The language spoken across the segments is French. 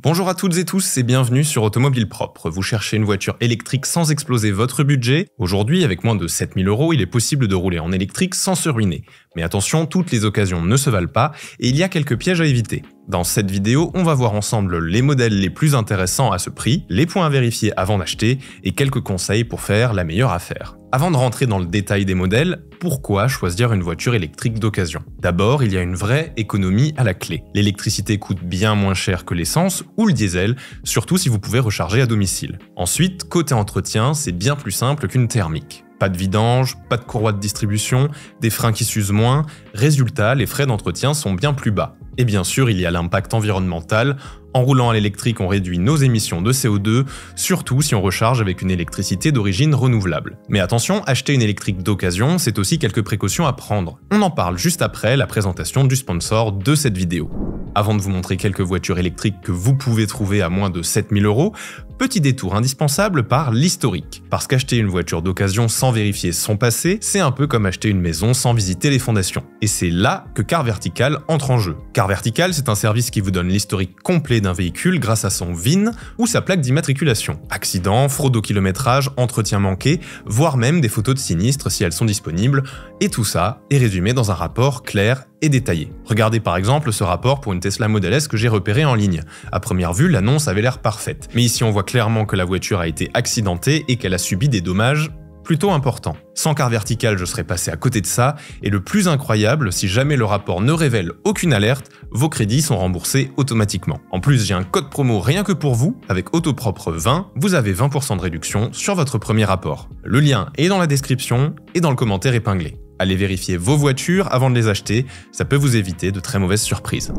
Bonjour à toutes et tous et bienvenue sur Automobile Propre. Vous cherchez une voiture électrique sans exploser votre budget? Aujourd'hui, avec moins de 7000 €, il est possible de rouler en électrique sans se ruiner. Mais attention, toutes les occasions ne se valent pas et il y a quelques pièges à éviter. Dans cette vidéo, on va voir ensemble les modèles les plus intéressants à ce prix, les points à vérifier avant d'acheter et quelques conseils pour faire la meilleure affaire. Avant de rentrer dans le détail des modèles, pourquoi choisir une voiture électrique d'occasion? D'abord, il y a une vraie économie à la clé. L'électricité coûte bien moins cher que l'essence ou le diesel, surtout si vous pouvez recharger à domicile. Ensuite, côté entretien, c'est bien plus simple qu'une thermique. Pas de vidange, pas de courroie de distribution, des freins qui s'usent moins, résultat, les frais d'entretien sont bien plus bas. Et bien sûr, il y a l'impact environnemental. En roulant à l'électrique, on réduit nos émissions de CO2, surtout si on recharge avec une électricité d'origine renouvelable. Mais attention, acheter une électrique d'occasion, c'est aussi quelques précautions à prendre. On en parle juste après la présentation du sponsor de cette vidéo. Avant de vous montrer quelques voitures électriques que vous pouvez trouver à moins de 7000 €, petit détour indispensable par l'historique. Parce qu'acheter une voiture d'occasion sans vérifier son passé, c'est un peu comme acheter une maison sans visiter les fondations. Et c'est là que Car Vertical entre en jeu. Car Vertical, c'est un service qui vous donne l'historique complet d'un véhicule grâce à son VIN ou sa plaque d'immatriculation. Accidents, fraude au kilométrage, entretien manqué, voire même des photos de sinistres si elles sont disponibles, et tout ça est résumé dans un rapport clair et détaillé. Regardez par exemple ce rapport pour une Tesla Model S que j'ai repéré en ligne. À première vue, l'annonce avait l'air parfaite. Mais ici on voit clairement que la voiture a été accidentée et qu'elle a subi des dommages plutôt importants. Sans Car Vertical, je serais passé à côté de ça, et le plus incroyable, si jamais le rapport ne révèle aucune alerte, vos crédits sont remboursés automatiquement. En plus, j'ai un code promo rien que pour vous, avec Autopropre 20, vous avez 20% de réduction sur votre premier rapport. Le lien est dans la description et dans le commentaire épinglé. Allez vérifier vos voitures avant de les acheter, ça peut vous éviter de très mauvaises surprises.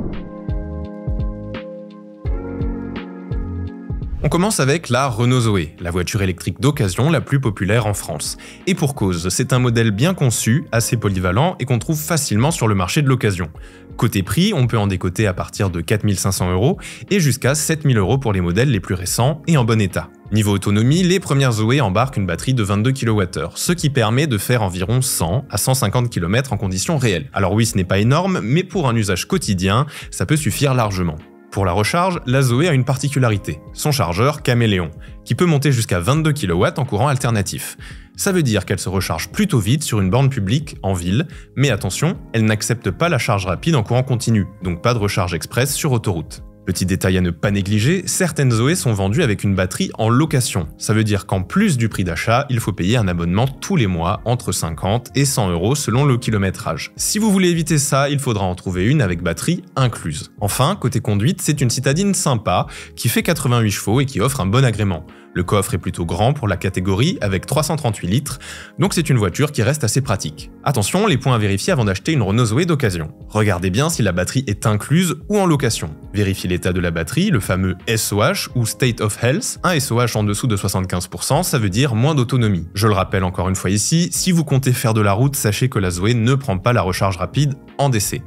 On commence avec la Renault Zoé, la voiture électrique d'occasion la plus populaire en France. Et pour cause, c'est un modèle bien conçu, assez polyvalent et qu'on trouve facilement sur le marché de l'occasion. Côté prix, on peut en décoter à partir de 4500 € et jusqu'à 7000 € pour les modèles les plus récents et en bon état. Niveau autonomie, les premières Zoé embarquent une batterie de 22 kWh, ce qui permet de faire environ 100 à 150 km en conditions réelles. Alors oui, ce n'est pas énorme, mais pour un usage quotidien, ça peut suffire largement. Pour la recharge, la Zoé a une particularité, son chargeur Caméléon, qui peut monter jusqu'à 22 kW en courant alternatif. Ça veut dire qu'elle se recharge plutôt vite sur une borne publique, en ville, mais attention, elle n'accepte pas la charge rapide en courant continu, donc pas de recharge express sur autoroute. Petit détail à ne pas négliger, certaines Zoé sont vendues avec une batterie en location. Ça veut dire qu'en plus du prix d'achat, il faut payer un abonnement tous les mois entre 50 et 100 € selon le kilométrage. Si vous voulez éviter ça, il faudra en trouver une avec batterie incluse. Enfin, côté conduite, c'est une citadine sympa qui fait 88 chevaux et qui offre un bon agrément. Le coffre est plutôt grand pour la catégorie avec 338 litres, donc c'est une voiture qui reste assez pratique. Attention, les points à vérifier avant d'acheter une Renault Zoé d'occasion. Regardez bien si la batterie est incluse ou en location. Vérifiez l'état de la batterie, le fameux SOH ou State of Health. Un SOH en dessous de 75%, ça veut dire moins d'autonomie. Je le rappelle encore une fois ici, si vous comptez faire de la route, sachez que la Zoé ne prend pas la recharge rapide en DC.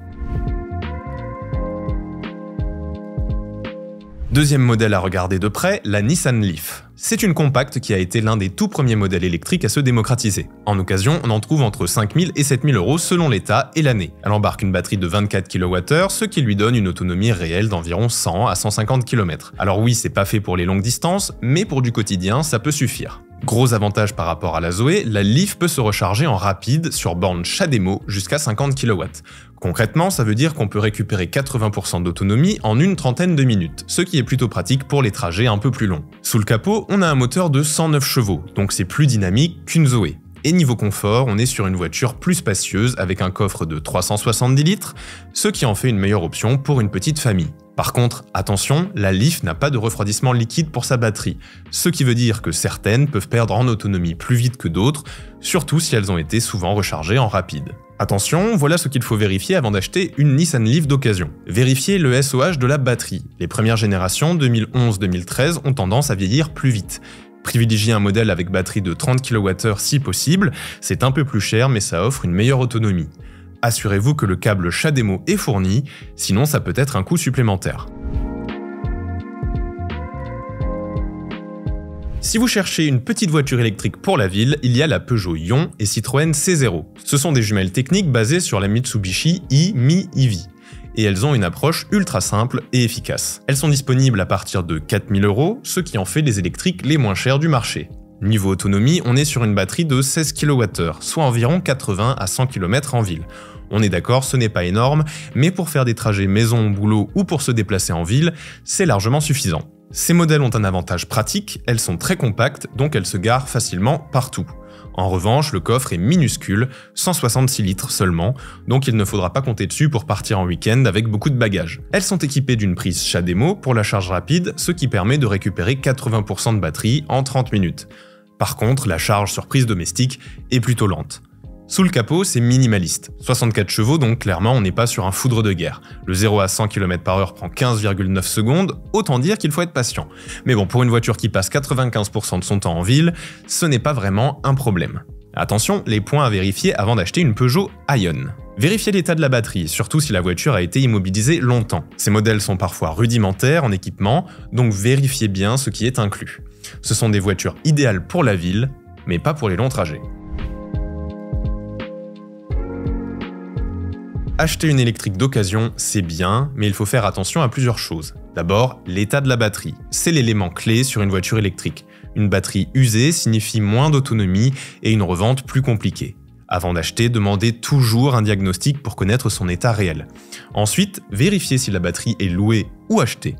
Deuxième modèle à regarder de près, la Nissan Leaf. C'est une compacte qui a été l'un des tout premiers modèles électriques à se démocratiser. En occasion, on en trouve entre 5000 et 7000 € selon l'état et l'année. Elle embarque une batterie de 24 kWh, ce qui lui donne une autonomie réelle d'environ 100 à 150 km. Alors oui, c'est pas fait pour les longues distances, mais pour du quotidien, ça peut suffire. Gros avantage par rapport à la Zoé, la Leaf peut se recharger en rapide sur borne CHAdeMO jusqu'à 50 kW. Concrètement, ça veut dire qu'on peut récupérer 80% d'autonomie en une trentaine de minutes, ce qui est plutôt pratique pour les trajets un peu plus longs. Sous le capot, on a un moteur de 109 chevaux, donc c'est plus dynamique qu'une Zoé. Et niveau confort, on est sur une voiture plus spacieuse avec un coffre de 370 litres, ce qui en fait une meilleure option pour une petite famille. Par contre, attention, la Leaf n'a pas de refroidissement liquide pour sa batterie, ce qui veut dire que certaines peuvent perdre en autonomie plus vite que d'autres, surtout si elles ont été souvent rechargées en rapide. Attention, voilà ce qu'il faut vérifier avant d'acheter une Nissan Leaf d'occasion. Vérifiez le SOH de la batterie. Les premières générations 2011-2013 ont tendance à vieillir plus vite. Privilégiez un modèle avec batterie de 30 kWh si possible, c'est un peu plus cher mais ça offre une meilleure autonomie. Assurez-vous que le câble CHAdeMO est fourni, sinon ça peut être un coût supplémentaire. Si vous cherchez une petite voiture électrique pour la ville, il y a la Peugeot Ion et Citroën C0. Ce sont des jumelles techniques basées sur la Mitsubishi e-Mi EV. et elles ont une approche ultra simple et efficace. Elles sont disponibles à partir de 4 000 €, ce qui en fait les électriques les moins chères du marché. Niveau autonomie, on est sur une batterie de 16 kWh, soit environ 80 à 100 km en ville. On est d'accord, ce n'est pas énorme, mais pour faire des trajets maison au boulot ou pour se déplacer en ville, c'est largement suffisant. Ces modèles ont un avantage pratique, elles sont très compactes, donc elles se garent facilement partout. En revanche, le coffre est minuscule, 166 litres seulement, donc il ne faudra pas compter dessus pour partir en week-end avec beaucoup de bagages. Elles sont équipées d'une prise CHAdeMO pour la charge rapide, ce qui permet de récupérer 80% de batterie en 30 minutes. Par contre, la charge sur prise domestique est plutôt lente. Sous le capot, c'est minimaliste. 64 chevaux, donc clairement on n'est pas sur un foudre de guerre. Le 0 à 100 km/h prend 15,9 secondes, autant dire qu'il faut être patient. Mais bon, pour une voiture qui passe 95% de son temps en ville, ce n'est pas vraiment un problème. Attention, les points à vérifier avant d'acheter une Peugeot Ion. Vérifiez l'état de la batterie, surtout si la voiture a été immobilisée longtemps. Ces modèles sont parfois rudimentaires en équipement, donc vérifiez bien ce qui est inclus. Ce sont des voitures idéales pour la ville, mais pas pour les longs trajets. Acheter une électrique d'occasion, c'est bien, mais il faut faire attention à plusieurs choses. D'abord, l'état de la batterie. C'est l'élément clé sur une voiture électrique. Une batterie usée signifie moins d'autonomie et une revente plus compliquée. Avant d'acheter, demandez toujours un diagnostic pour connaître son état réel. Ensuite, vérifiez si la batterie est louée ou achetée.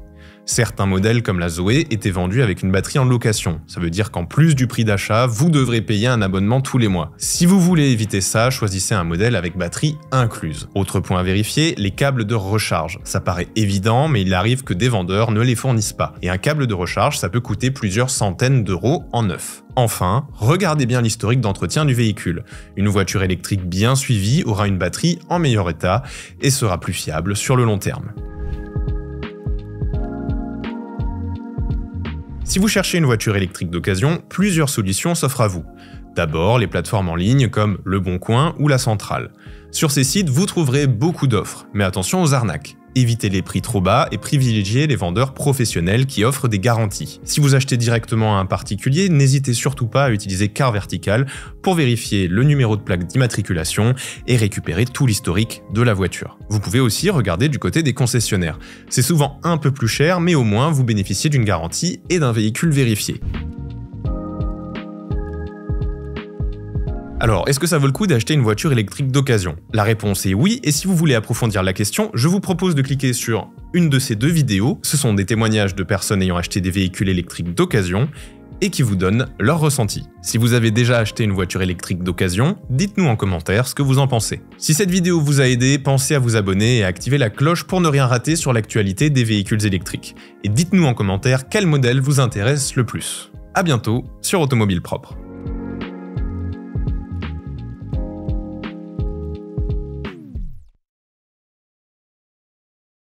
Certains modèles comme la Zoé étaient vendus avec une batterie en location. Ça veut dire qu'en plus du prix d'achat, vous devrez payer un abonnement tous les mois. Si vous voulez éviter ça, choisissez un modèle avec batterie incluse. Autre point à vérifier, les câbles de recharge. Ça paraît évident, mais il arrive que des vendeurs ne les fournissent pas. Et un câble de recharge, ça peut coûter plusieurs centaines d'euros en neuf. Enfin, regardez bien l'historique d'entretien du véhicule. Une voiture électrique bien suivie aura une batterie en meilleur état et sera plus fiable sur le long terme. Si vous cherchez une voiture électrique d'occasion, plusieurs solutions s'offrent à vous. D'abord, les plateformes en ligne comme Le Bon Coin ou La Centrale. Sur ces sites, vous trouverez beaucoup d'offres, mais attention aux arnaques. Évitez les prix trop bas et privilégiez les vendeurs professionnels qui offrent des garanties. Si vous achetez directement à un particulier, n'hésitez surtout pas à utiliser Car Vertical pour vérifier le numéro de plaque d'immatriculation et récupérer tout l'historique de la voiture. Vous pouvez aussi regarder du côté des concessionnaires. C'est souvent un peu plus cher, mais au moins vous bénéficiez d'une garantie et d'un véhicule vérifié. Alors, est-ce que ça vaut le coup d'acheter une voiture électrique d'occasion? La réponse est oui, et si vous voulez approfondir la question, je vous propose de cliquer sur une de ces deux vidéos. Ce sont des témoignages de personnes ayant acheté des véhicules électriques d'occasion et qui vous donnent leur ressenti. Si vous avez déjà acheté une voiture électrique d'occasion, dites-nous en commentaire ce que vous en pensez. Si cette vidéo vous a aidé, pensez à vous abonner et à activer la cloche pour ne rien rater sur l'actualité des véhicules électriques. Et dites-nous en commentaire quel modèle vous intéresse le plus. À bientôt sur Automobile Propre.